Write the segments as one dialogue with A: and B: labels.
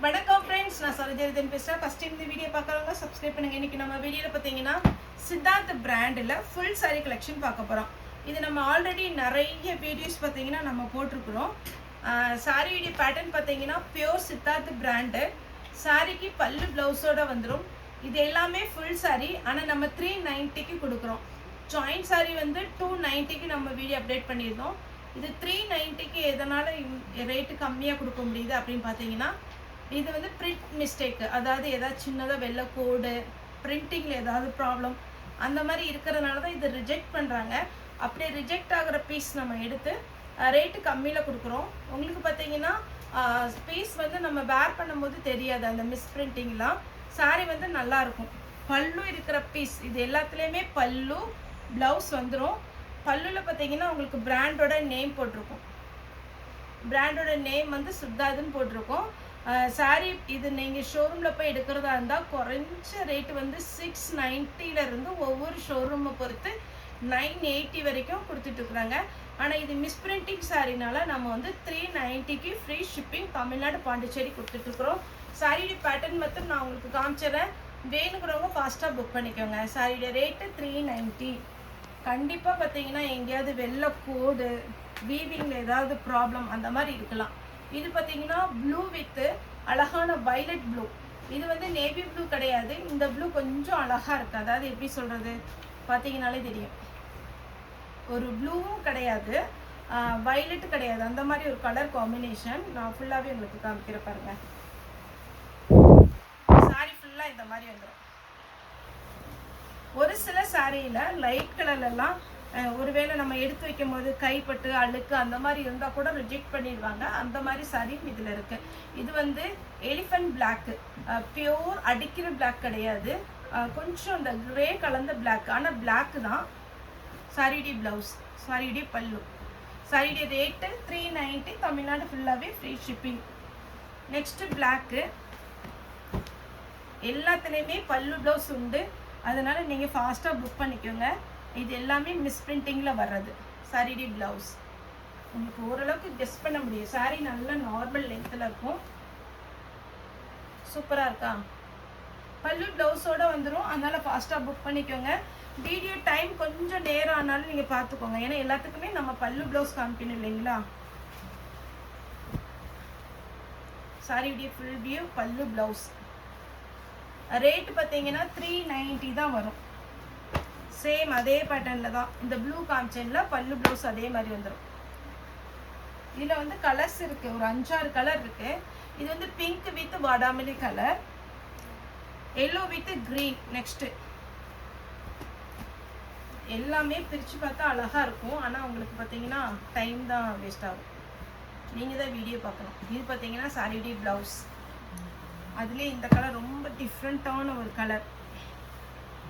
A: வணக்கம் ஃப்ரெண்ட்ஸ், நான் சரோஜரிதன் பேசுகிறேன். ஃபஸ்ட் இந்த வீடியோ பார்க்குறவங்க சப்ஸ்கிரைப் பண்ணுங்கள். இன்றைக்கி நம்ம வீடியோவில் பார்த்தீங்கன்னா சித்தார்த் பிராண்டில் ஃபுல் சாரீ கலெக்ஷன் பார்க்க போகிறோம். இது நம்ம ஆல்ரெடி நிறைய வீடியோஸ் பார்த்தீங்கன்னா நம்ம போட்டிருக்கிறோம். சாரீ வீடியோ பேட்டர்ன் பார்த்தீங்கன்னா பியோர் சித்தார்த் பிராண்டு. சாரீக்கு பல்லு ப்ளவுஸோடு வந்துடும். இது எல்லாமே ஃபுல் சாரீ, ஆனால் நம்ம 390க்கு கொடுக்குறோம். ஜாயிண்ட் சாரீ வந்து 290க்கு நம்ம வீடியோ அப்டேட் பண்ணியிருந்தோம். இது 390க்கு எதனால் ரேட்டு கம்மியாக கொடுக்க முடியுது அப்படின்னு பார்த்தீங்கன்னா, இது வந்து பிரிண்ட் மிஸ்டேக்கு, அதாவது ஏதாவது சின்னதாக வெள்ளை கோடு பிரிண்டிங்கில் ஏதாவது ப்ராப்ளம் அந்த மாதிரி இருக்கிறதுனால தான் இதை ரிஜெக்ட் பண்ணுறாங்க. அப்படியே ரிஜெக்ட் ஆகிற பீஸ் நம்ம எடுத்து ரேட்டு கம்மியில் கொடுக்குறோம். உங்களுக்கு பார்த்தீங்கன்னா பீஸ் வந்து நம்ம வேர் பண்ணும்போது தெரியாது அந்த மிஸ் பிரிண்டிங்லாம். சாரீ வந்து நல்லாயிருக்கும். பல்லு இருக்கிற பீஸ் இது எல்லாத்துலேயுமே பல்லு ப்ளவுஸ் வந்துடும். பல்லுவில் பார்த்தீங்கன்னா உங்களுக்கு பிராண்டோட நேம் போட்டிருக்கும். பிராண்டோட நேம் வந்து சித்தார்த்துன்னு போட்டிருக்கோம். சாரீ இது நீங்கள் ஷோரூமில் போய் எடுக்கிறதா இருந்தால் குறைஞ்ச ரேட்டு வந்து 690லேருந்து ஒவ்வொரு ஷோரூமை பொறுத்து 980 வரைக்கும் கொடுத்துட்ருக்குறாங்க. ஆனால் இது மிஸ்பிரிண்டிங் சாரீனால நம்ம வந்து 390க்கு ஃப்ரீ ஷிப்பிங் தமிழ்நாடு பாண்டிச்சேரி கொடுத்துட்ருக்குறோம். சாரியோட பேட்டர்ன் மட்டும் நான் உங்களுக்கு காமிச்சிடுறேன். வேணுங்கிறவங்க ஃபாஸ்ட்டாக புக் பண்ணிக்கோங்க. சாரியோட ரேட்டு 390. கண்டிப்பாக பார்த்தீங்கன்னா எங்கேயாவது வெள்ளை கோடு வீவிங்கில் ஏதாவது ப்ராப்ளம் அந்த மாதிரி இருக்கலாம். இது பார்த்தீங்கன்னா ப்ளூ வித்து அழகான வைலட் ப்ளூ. இது வந்து நேவி ப்ளூ கிடையாது. இந்த ப்ளூ கொஞ்சம் அழகாக இருக்குது. அதாவது எப்படி சொல்கிறது பார்த்தீங்கனாலே தெரியும். ஒரு ப்ளூவும் கிடையாது, வைலட் கிடையாது, அந்த மாதிரி ஒரு கலர் காம்பினேஷன். நான் ஃபுல்லாகவே உங்களுக்கு காமிக்கிற பாருங்க. சாரி ஃபுல்லாக இந்த மாதிரி வந்துடும். ஒரு சில சாரியில் லைட் கலர்லாம் ஒருவேளை நம்ம எடுத்து வைக்கும் போது கைப்பட்டு அழுக்கு அந்த மாதிரி இருந்தால் கூட ரிஜெக்ட் பண்ணிடுவாங்க. அந்த மாதிரி சாரி இதில் இருக்குது. இது வந்து எலிஃபண்ட் பிளாக்கு, பியோர் அடிக்கிற பிளாக் கிடையாது, கொஞ்சம் இந்த கிரே கலந்த பிளாக். ஆனால் பிளாக்கு தான். சாரிடி ப்ளவுஸ், சாரிடி பல்லு. சாரிடி ரேட்டு 390, தமிழ்நாடு ஃபுல்லாகவே ஃப்ரீ ஷிப்பிங். Next block. எல்லாத்துலேயுமே பல்லு ப்ளவுஸ் உண்டு, அதனால் நீங்கள் ஃபாஸ்ட்டாக புக் பண்ணிக்கோங்க. இது எல்லாமே மிஸ் பிரிண்டிங்கில் வர்றது. சாரிடி ப்ளவுஸ் உங்களுக்கு ஓரளவுக்கு கெஸ் பண்ண முடியும். சாரீ நல்ல நார்மல் லென்த்தில் இருக்கும். சூப்பராக இருக்கா? பல்லு ப்ளவுஸோடு வந்துடும், அதனால் ஃபாஸ்ட்டாக புக் பண்ணிக்கோங்க. வீடியோ டைம் கொஞ்சம் நேரம் ஆனாலும் நீங்கள் பார்த்துக்கோங்க, ஏன்னா எல்லாத்துக்குமே நம்ம பல்லு ப்ளவுஸ் காமிக்கணும் இல்லைங்களா. சாரியுடைய ஃபுல் வியூ பல்லு ப்ளவுஸ். ரேட்டு பார்த்தீங்கன்னா 390 தான் வரும். சேம் அதே பேட்டர்னில் தான். இந்த ப்ளூ காமிச்சேன்ல பல்லு ப்ளவுஸ் அதே மாதிரி வந்துடும். இதில் வந்து கலர்ஸ் இருக்குது, ஒரு 5-6 கலர் இருக்குது. இது வந்து பிங்க் வித் வாடாமல்லி colour, yellow with green. Next எல்லாமே பிரித்து பார்த்தா அழகாக இருக்கும். ஆனால் உங்களுக்கு பார்த்தீங்கன்னா டைம் தான் வேஸ்ட் ஆகும். நீங்கள் தான் வீடியோ பார்க்கணும். இது பார்த்தீங்கன்னா சாரிடி ப்ளவுஸ். அதுலேயே இந்த கலர் ரொம்ப டிஃப்ரெண்ட்டான ஒரு கலர்.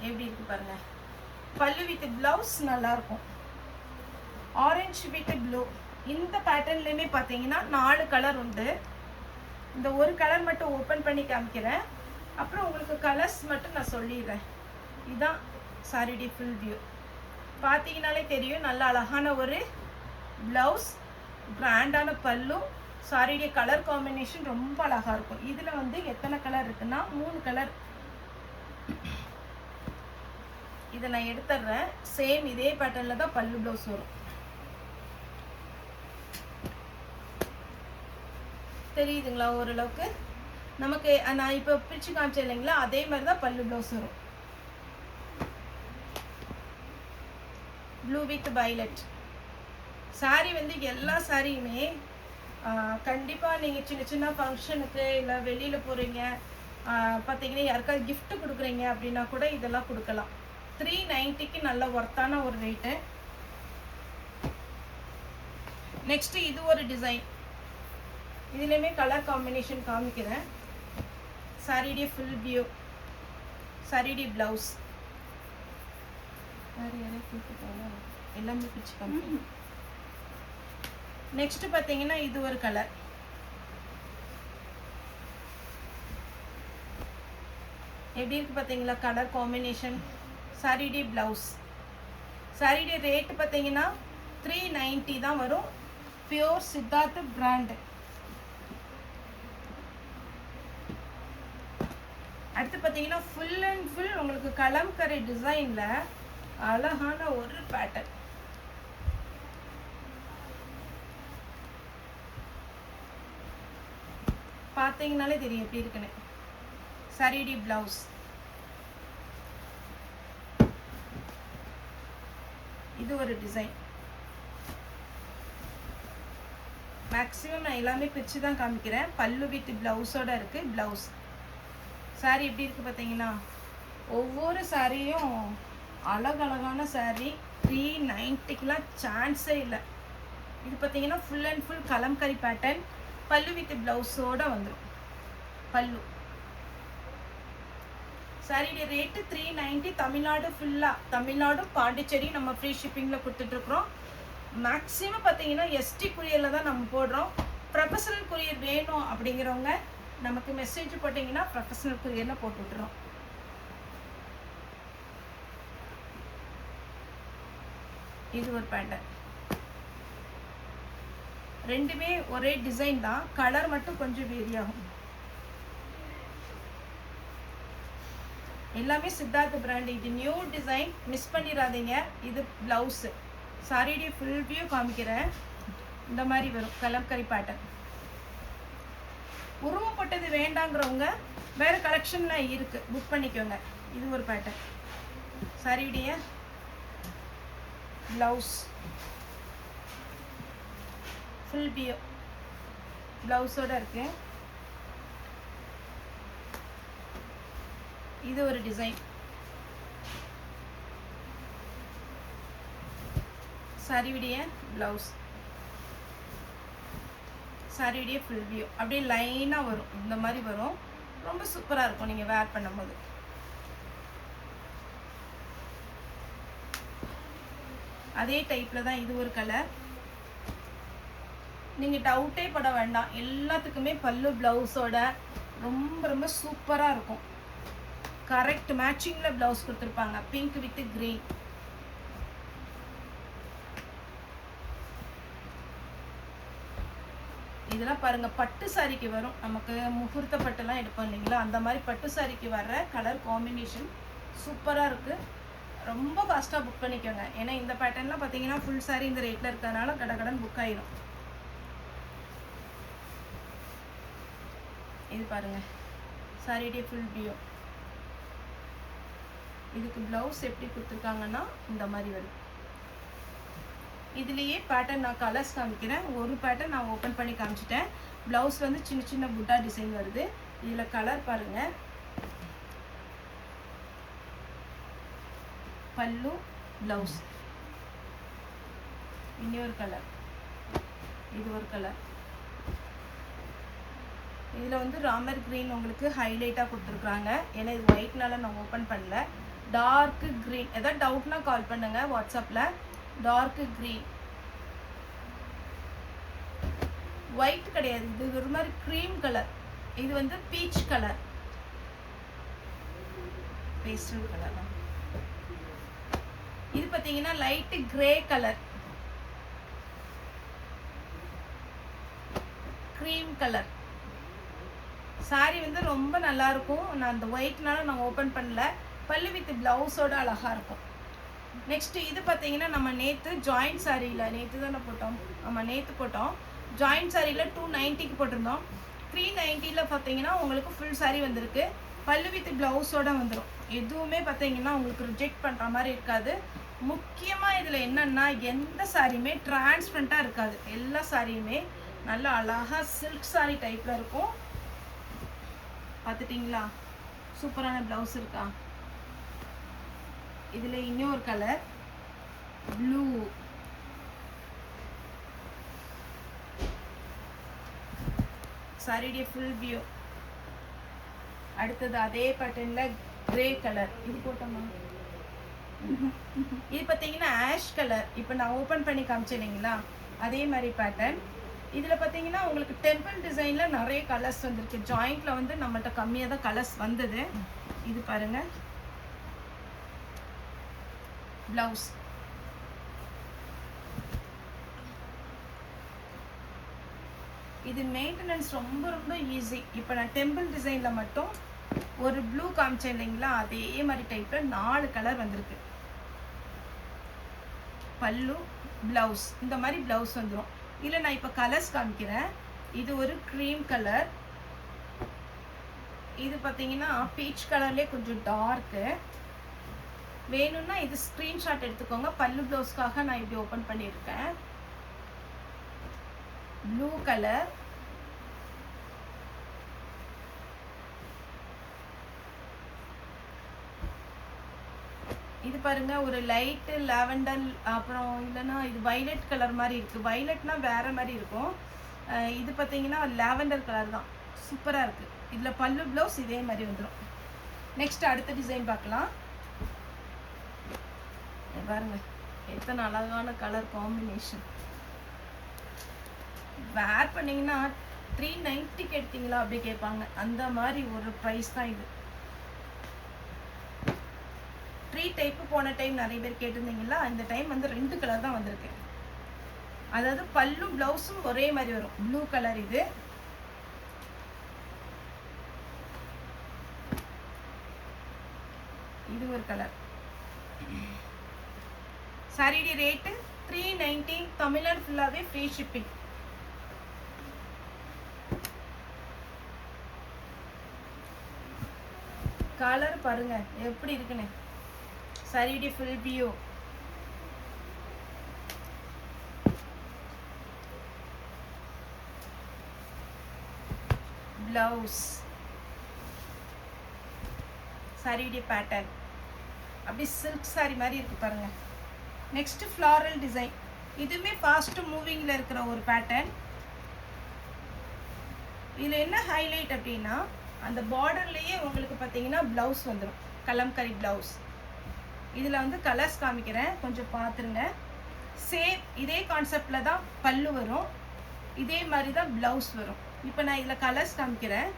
A: எப்படி இருக்குது பாருங்கள். பல்லு வித் ப்ளவுஸ் நல்லாயிருக்கும். Orange with blue. இந்த பேட்டர்ன்லேயுமே பார்த்தீங்கன்னா 4 கலர் உண்டு. இந்த ஒரு கலர் மட்டும் ஓப்பன் பண்ணி காமிக்கிறேன், அப்புறம் உங்களுக்கு கலர்ஸ் மட்டும் நான் சொல்லிடுறேன். இதுதான் சாரிடி ஃபுல் வியூ. பார்த்தீங்கனாலே தெரியும், நல்ல அழகான ஒரு ப்ளவுஸ், கிராண்டான பல்லு. சாரியுடைய கலர் காம்பினேஷன் ரொம்ப அழகாக இருக்கும். இதில் வந்து எத்தனை கலர் இருக்குன்னா 3 கலர். இதை நான் எடுத்துடுறேன். சேம் இதே பேட்டர்னில் தான் பல்லு ப்ளவுஸ் வரும். தெரியுதுங்களா ஓரளவுக்கு? நமக்கு நான் இப்போ பிரித்து காமிச்சேன் இல்லைங்களா, அதே மாதிரி தான் பல்லு ப்ளவுஸ் வரும். Blue with violet. சாரீ வந்து எல்லா சாரியுமே கண்டிப்பாக நீங்கள் சின்ன சின்ன ஃபங்க்ஷனுக்கு இல்லை வெளியில் போகிறீங்க, பார்த்தீங்கன்னா யாருக்காவது கிஃப்ட்டு கொடுக்குறீங்க அப்படின்னா கூட இதெல்லாம் கொடுக்கலாம். 390க்கு நல்ல ஒர்த்தான ஒரு ரேட்டு. நெக்ஸ்ட்டு இது ஒரு டிசைன். இதுலேயுமே கலர் காம்பினேஷன் காமிக்கிறேன். சாரியுடைய ஃபுல் வியூ, சாரியுடைய ப்ளவுஸ். எல்லாமே பிடிச்சி காமி. நெக்ஸ்ட்டு பார்த்தீங்கன்னா இது ஒரு கலர். எப்படி இருக்குது பார்த்தீங்களா கலர் காம்பினேஷன். சாரியுடைய ப்ளவுஸ். சாரியுடைய ரேட்டு பார்த்தீங்கன்னா 390 தான் வரும். Pure Siddharth brand. அடுத்து பார்த்தீங்கன்னா ஃபுல் அண்ட் ஃபுல் உங்களுக்கு கலம்கரை டிசைனில் அழகான ஒரு பேட்டர்ன். பார்த்தீங்கனாலே தெரியும் எப்படி இருக்குன்னு. சரிடி பிளவுஸ். இது ஒரு டிசைன். மேக்ஸிமம் நான் எல்லாமே பிரித்து தான் காமிக்கிறேன். பல்லு வித் பிளவுஸோட இருக்கு. பிளவுஸ் சாரி எப்படி இருக்கு பார்த்தீங்கன்னா, ஒவ்வொரு சாரியும் அழகழகான சாரி. 390க்குலாம் சான்ஸே இல்லை. இது பார்த்தீங்கன்னா full and full kalamkari pattern. பல்லு வித் பிளவுஸோட வந்துடும். பல்லு சாரியோட ரேட்டு 390. தமிழ்நாடு ஃபுல்லாக, தமிழ்நாடு பாண்டிச்சேரி நம்ம ஃப்ரீ ஷிப்பிங்கில் கொடுத்துட்ருக்குறோம். மேக்ஸிமம் பார்த்தீங்கன்னா எஸ்டி குரியரில் தான் நம்ம போடுறோம். ப்ரொஃபஷனல் குரியர் வேணும் அப்படிங்கிறவங்க நமக்கு மெசேஜ் போட்டிங்கன்னா ப்ரொஃபஷனல் குரியரில் போட்டு விட்டுறோம். இது ஒரு பேட்டர்ன். ரெண்டுமே ஒரே டிசைன் தான், கலர் மட்டும் கொஞ்சம் வேரி ஆகும். எல்லாமே சித்தார்த் பிராண்ட். இது நியூ டிசைன், மிஸ் பண்ணிடாதீங்க. இது பிளவுஸு. சாரியுடைய ஃபுல் வியூ காமிக்கிறேன். இந்த மாதிரி வரும் கலம்கரி பேட்டர்ன். உருவப்பட்டது வேண்டாங்கிறவங்க வேறு கலெக்ஷனில் இருக்குது, புக் பண்ணிக்கோங்க. இது ஒரு பேட்டர்ன். சாரியுடைய பிளவுஸ் ஃபுல் வியூ பிளவுஸோட இருக்கு. இது ஒரு டிசைன். சாரியுடைய பிளவுஸ், சாரியுடைய ஃபுல் வியூ அப்படியே லைனாக வரும். இந்த மாதிரி வரும். ரொம்ப சூப்பராக இருக்கும் நீங்கள் வேர் பண்ணும்போது. அதே டைப்பில் தான் இது ஒரு கலர். நீங்கள் டவுட்டே பட வேண்டாம். எல்லாத்துக்குமே பல்லு ப்ளவுஸோட ரொம்ப ரொம்ப சூப்பராக இருக்கும். கரெக்ட் மேட்சிங்கில் ப்ளவுஸ் கொடுத்துருப்பாங்க. Pink with green. இதெல்லாம் பாருங்கள், பட்டு சாரிக்கு வரும். நமக்கு முகூர்த்த பட்டுலாம் எடுப்போம் இல்லைங்களா, அந்த மாதிரி பட்டு சாரிக்கு வர்ற கலர் காம்பினேஷன் சூப்பராக இருக்குது. ரொம்ப ஃபாஸ்ட்டாக புக் பண்ணிக்கோங்க. ஏன்னா இந்த பேட்டர்ன்லாம் பார்த்தீங்கன்னா ஃபுல் சாரி இந்த ரேட்டில் இருக்கிறதுனால கடகடன் புக் ஆயிடும். இது பாருங்கள், சாரியுடைய ஃபுல் வியூ. இதுக்கு ப்ளவுஸ் எப்படி கொடுத்துருக்காங்கன்னா இந்த மாதிரி வரும். இதுலேயே பேட்டர்ன் நான் கலர்ஸ் காமிக்கிறேன். ஒரு பேட்டர்ன் நான் ஓப்பன் பண்ணி காமிச்சிட்டேன். ப்ளவுஸ் வந்து சின்ன சின்ன புட்டா டிசைன் வருது. இதில் கலர் பாருங்கள். பல்லு, ப்ளவுஸ். இன்னொரு கலர், இது ஒரு கலர். இதில் வந்து ராமர் க்ரீன் உங்களுக்கு ஹைலைட்டாக கொடுத்துருக்குறாங்க. ஏன்னா இது ஒயிட்னால நான் ஓப்பன் பண்ணல. Dark green. எதாவது டவுட்னா கால் பண்ணுங்கள் வாட்ஸ்அப்பில். டார்க்கு க்ரீன், ஒயிட் கிடையாது, இது ஒரு மாதிரி க்ரீம் கலர். இது வந்து பீச் கலர், பேஸ்டல் கலர். இது பார்த்தீங்கன்னா light grey colour, cream colour. Sorry வந்து ரொம்ப நல்லா இருக்கும். நான் அந்த ஒயிட்னால நான் ஓப்பன் பண்ணல. பல்லு வித் பிளவுஸோட அழகா இருக்கும். நெக்ஸ்ட் இது பார்த்தீங்கன்னா நம்ம நேற்று ஜாயிண்ட் சாரியில், நேற்று தானே போட்டோம், ஆமாம் நேற்று போட்டோம். ஜாயிண்ட் சாரியில் 290க்கு போட்டிருந்தோம். 390ல் பார்த்தீங்கன்னா உங்களுக்கு ஃபுல் சாரி வந்திருக்கு. பல்லு வித் பிளவுஸோட வந்துடும். எதுவுமே பார்த்தீங்கன்னா உங்களுக்கு ரிஜெக்ட் பண்ணுற மாதிரி இருக்காது. முக்கியமாக இதில் என்னென்னா எந்த சாரியுமே டிரான்ஸ்பரண்ட்டாக இருக்காது. எல்லா சாரியுமே நல்லா அழகாக சில்க் சாரி டைப்பில் இருக்கும். பார்த்துட்டிங்களா, சூப்பரான ப்ளவுஸ் இருக்கா. இதில் இன்னொரு கலர் ப்ளூ. சாரியுடைய ஃபுல் வியூ. அடுத்தது அதே பேட்டர்னில் கிரே கலர். இது போட்டோமா, இது பார்த்தீங்கன்னா ஆஷ் கலர். இப்போ நான் ஓப்பன் பண்ணி காமிச்சேன் இல்லைங்களா, அதே மாதிரி பேட்டர்ன். இதில் பார்த்தீங்கன்னா உங்களுக்கு டெம்பிள் டிசைனில் நிறைய கலர்ஸ் வந்துருக்கு. ஜாயிண்டில் வந்து நம்மள்ட்ட கம்மியாக தான் கலர்ஸ் வந்தது. இது பாருங்கள், ப்ளவுஸ். இது மெயின்டெனன்ஸ் ரொம்ப ரொம்ப ஈஸி. இப்போ நான் டெம்பிள் டிசைனில் மட்டும் ஒரு ப்ளூ காமிச்சேன் இல்லைங்களா, அதே மாதிரி டைப்பில் 4 கலர் வந்திருக்கு. பல்லு, ப்ளவுஸ் இந்த மாதிரி ப்ளவுஸ் வந்துடும். இல்லை நான் இப்போ கலர்ஸ் காமிக்கிறேன். இது ஒரு க்ரீம் கலர், இது பார்த்தீங்கன்னா பீச் கலர்லேயே கொஞ்சம் டார்க்கு. வேணும்னா இது ஸ்க்ரீன்ஷாட் எடுத்துக்கோங்க. பல்லு ப்ளவுஸ்க்காக நான் இப்படி ஓப்பன் பண்ணியிருக்கேன். ப்ளூ கலர், இது பாருங்க ஒரு லைட்டு லாவெண்டர், அப்புறம் இல்லைன்னா இது வைலட் கலர் மாதிரி இருக்குது. வைலட்னா வேற மாதிரி இருக்கும். இது பார்த்தீங்கன்னா லாவெண்டர் கலர் தான், சூப்பராக இருக்குது. இதில் பல்லு ப்ளவுஸ் இதே மாதிரி வந்துடும். நெக்ஸ்ட் அடுத்த டிசைன் பார்க்கலாம். பாருங்க எத்தனை அழகான கலர் காம்பினேஷன். வேர் பண்ணிங்கன்னா 390 எடுத்தீங்களா அப்படி கேட்பாங்க. அந்த மாதிரி ஒரு ப்ரைஸ் தான் இது. 3 டைப்பு போன டைம் நிறைய பேர் கேட்டிருந்தீங்களா, இந்த டைம் வந்து 2 கலர் தான் வந்திருக்கு. அதாவது பல்லும் ப்ளவுஸும் ஒரே மாதிரி வரும். ப்ளூ கலர் இது. இது ஒரு கலர். சாரியோட ரேட்டு 390. தமிழ்நாடு ஃபுல்லாகவே ஃப்ரீ ஷிப்பிங். கலர் பாருங்க எப்படி இருக்குன்னு. சாரியோட ஃபுல் வியூ. ப்ளவுஸ், சாரியோட பேட்டர்ன் அப்படி சில்க் சாரி மாதிரி இருக்கு பாருங்க. Next floral design. இதுவுமே ஃபாஸ்ட் மூவிங்கில் இருக்கிற ஒரு பேட்டர்ன். இதில் என்ன ஹைலைட் அப்படின்னா, அந்த பார்டர்லேயே உங்களுக்கு பார்த்தீங்கன்னா ப்ளவுஸ் வந்துடும், கலம்கரி ப்ளவுஸ். இதில் வந்து கலர்ஸ் காமிக்கிறேன், கொஞ்சம் பார்த்துருங்க. சேம் இதே கான்செப்டில் தான் பல்லு வரும், இதே மாதிரி தான் ப்ளவுஸ் வரும். இப்போ நான் இதில் கலர்ஸ் காமிக்கிறேன்.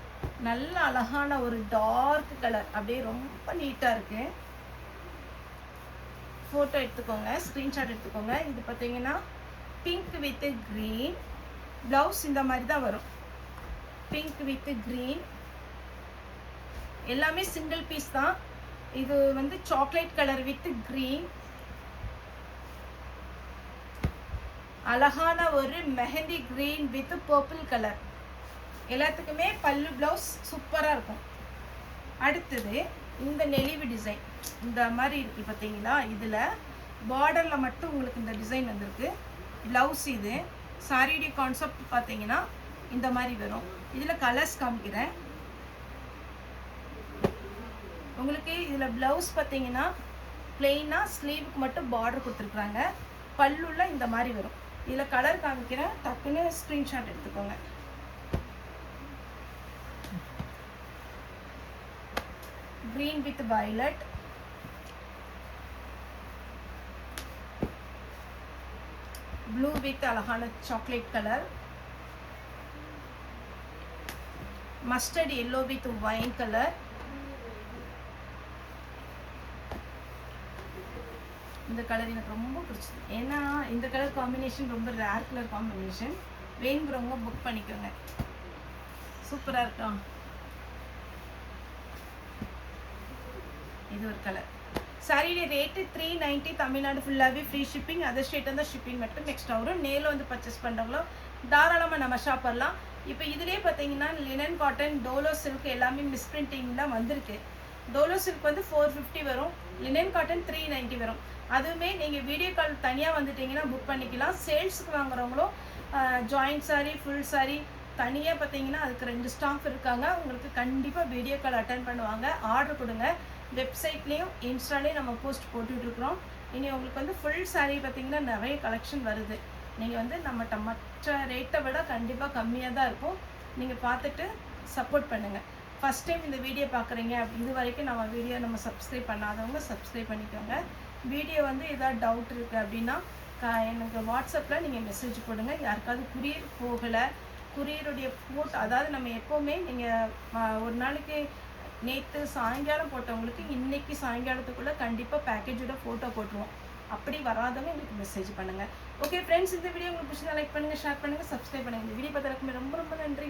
A: நல்ல அழகான ஒரு டார்க் கலர், அப்படியே ரொம்ப நீட்டாக இருக்குது. ஃபோட்டோ எடுத்துக்கோங்க, ஸ்க்ரீன்ஷாட் எடுத்துக்கோங்க. இது பார்த்தீங்கன்னா பிங்க் வித் க்ரீன். ப்ளவுஸ் இந்த மாதிரி தான் வரும், பிங்க் வித் க்ரீன். எல்லாமே சிங்கிள் பீஸ் தான். இது வந்து சாக்லேட் கலர் வித் க்ரீன். அழகான ஒரு mehndi green with purple colour. எல்லாத்துக்குமே பல்லு ப்ளவுஸ் சூப்பராக இருக்கும். அடுத்தது இந்த நெளிவு டிசைன் இந்த மாதிரி இருக்கு பார்த்தீங்களா. இதில் பார்டரில் மட்டும் உங்களுக்கு இந்த டிசைன் வந்திருக்கு. ப்ளவுஸ் இது. சாரியோட கான்செப்ட் பார்த்தீங்கன்னா இந்த மாதிரி வரும். இதில் கலர்ஸ் காமிக்கிறேன் உங்களுக்கு. இதில் ப்ளவுஸ் பார்த்தீங்கன்னா பிளெயினாக ஸ்லீவுக்கு மட்டும் பார்டர் கொடுத்துருக்குறாங்க. பல்லுள்ள இந்த மாதிரி வரும். இதில் கலர் காமிக்கிறேன், டக்குன்னு ஸ்க்ரீன்ஷாட் எடுத்துக்கோங்க. green with violet, blue with alahana chocolate color, mustard yellow with wine color, இந்த கலர் எனக்கு ரொம்ப பிடிச்சது. ஏன்னா இந்த கலர் காம்பினேஷன் ரொம்ப ரேர் கலர் காம்பினேஷன். வேணுங்கிறவங்க புக் பண்ணிக்கோங்க, சூப்பராக இருக்கும். இது ஒரு கலர். சாரியோட ரேட்டு 390. தமிழ்நாடு ஃபுல்லாகவே ஃப்ரீ ஷிப்பிங். அதர் ஸ்டேட் வந்து ஷிப்பிங் மட்டும் எக்ஸ்ட்ரா வரும். நேரில் வந்து பர்ச்சேஸ் பண்ணுறவங்களோ தாராளமாக நம்ம ஷாப் வரலாம். இப்போ இதிலே பார்த்தீங்கன்னா லினன், காட்டன், டோலோ சில்க் எல்லாமே மிஸ்பிரிண்டிங் தான் வந்திருக்கு. டோலோ சில்க் வந்து 450 வரும், லினன் காட்டன் 390 வரும். அதுவுமே நீங்கள் வீடியோ கால் தனியாக வந்துட்டிங்கன்னா புக் பண்ணிக்கலாம். சேல்ஸுக்கு வாங்குறவங்களும் ஜாயிண்ட் சாரீ, ஃபுல் சாரீ தனியாக பார்த்தீங்கன்னா அதுக்கு 2 ஸ்டாஃப் இருக்காங்க. உங்களுக்கு கண்டிப்பாக வீடியோ கால் அட்டன் பண்ணுவாங்க. ஆர்டர் கொடுங்க. வெப்சைட்லேயும் இன்ஸ்டாலேயும் நம்ம போஸ்ட் போட்டுட்ருக்குறோம். இனி உங்களுக்கு வந்து ஃபுல் சாரீ பார்த்திங்கன்னா நிறைய கலெக்ஷன் வருது. நீங்கள் வந்து நம்மகிட்ட மற்ற ரேட்டை விட கண்டிப்பாக கம்மியாக தான் இருக்கும். நீங்கள் பார்த்துட்டு சப்போர்ட் பண்ணுங்கள். ஃபஸ்ட் டைம் இந்த வீடியோ பார்க்குறீங்க, இது வரைக்கும் நம்ம வீடியோ நம்ம சப்ஸ்கிரைப் பண்ணாதவங்க சப்ஸ்கிரைப் பண்ணிக்கோங்க. வீடியோ வந்து ஏதாவது டவுட் இருக்குது அப்படின்னா எனக்கு வாட்ஸ்அப்பில் நீங்கள் மெசேஜ் போடுங்க. யாருக்காவது குரியர் போகலை, குரியருடைய போட்டு, அதாவது நம்ம எப்போவுமே நீங்கள் ஒரு நாளைக்கு நேற்று சாயங்காலம் போட்டவங்களுக்கு இன்றைக்கி சாயங்காலத்துக்குள்ளே கண்டிப்பாக பேக்கேஜோட ஃபோட்டோ போட்டுருவோம். அப்படி வராதவங்க எங்களுக்கு மெசேஜ் பண்ணுங்கள். ஓகே ஃப்ரெண்ட்ஸ், இந்த வீடியோ உங்களுக்கு பிடிச்சா லைக் பண்ணுங்கள், ஷேர் பண்ணுங்கள், சப்ஸ்கிரைப் பண்ணுங்கள். இந்த வீடியோ பார்த்துருக்குமே ரொம்ப ரொம்ப நன்றி.